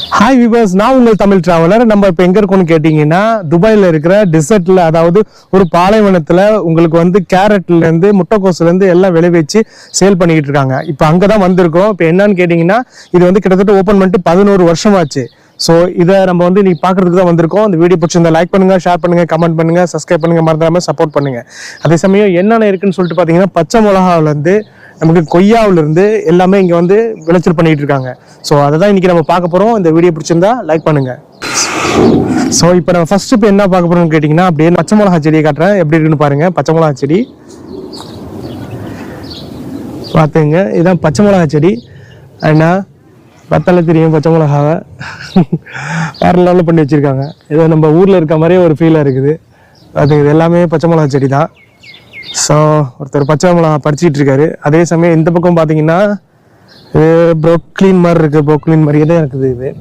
Hi viewers, நான் உங்கள் Tamil traveller. நம்ம இப்போ எங்கே இருக்கோம்னு கேட்டிங்கன்னா, துபாயில் இருக்கிற டிசர்ட்டில், அதாவது ஒரு பாலைவனத்தில் உங்களுக்கு வந்து கேரட்லேருந்து முட்டைக்கோசுலேருந்து எல்லாம் விளைவிச்சு சேல் பண்ணிக்கிட்டு இருக்காங்க. இப்போ அங்கே தான் வந்திருக்கோம். இப்போ என்னன்னு கேட்டிங்கன்னா, இது வந்து கிட்டத்தட்ட ஓப்பன் பண்ணிட்டு 11 வருஷமாச்சு. ஸோ இதை நம்ம வந்து இன்னைக்கு பார்க்கறதுக்கு தான் வந்திருக்கோம். இந்த வீடியோ பிடிச்சிருந்தா லைக் பண்ணுங்க, ஷேர் பண்ணுங்க, கமெண்ட் பண்ணுங்க, சப்ஸ்கிரைப் பண்ணுங்க, மறந்துடாம சப்போர்ட் பண்ணுங்க. அதே சமயம் என்னென்ன இருக்குன்னு சொல்லிட்டு பார்த்தீங்கன்னா, பச்சை மிளகாவிலேருந்து நமக்கு கொய்யாவிலிருந்து எல்லாமே இங்கே வந்து விளைச்சல் பண்ணிட்டு இருக்காங்க. ஸோ அதை தான் இன்னைக்கு நம்ம பார்க்க போகிறோம். இந்த வீடியோ பிடிச்சிருந்தா லைக் பண்ணுங்க. ஸோ இப்போ நம்ம ஃபர்ஸ்ட் இப்போ என்ன பார்க்க போறோம்னு கேட்டிங்கன்னா, அப்படியே பச்சை மிளகா செடியை காட்டுறேன், எப்படி இருக்குன்னு பாருங்க. பச்சை மிளகா செடி பார்த்துங்க, இதுதான் பச்சை மிளகா செடி. ஏன்னா பார்த்தாலே தெரியும் பச்சை மிளகாவை வேற லெவலில் பண்ணி வச்சிருக்காங்க. ஏதோ நம்ம ஊரில் இருக்க மாதிரியே ஒரு ஃபீலாக இருக்குது. அது இது எல்லாமே பச்சை மிளகா செடி தான். ஸோ ஒருத்தர் பச்சை மிளகா பறிச்சிட்டு இருக்காரு. அதே சமயம் இந்த பக்கம் பார்த்தீங்கன்னா இது ப்ரோக்லீன் மாதிரி இருக்குது, ப்ரோக்லீன் மாதிரியே தான் இருக்குது இது.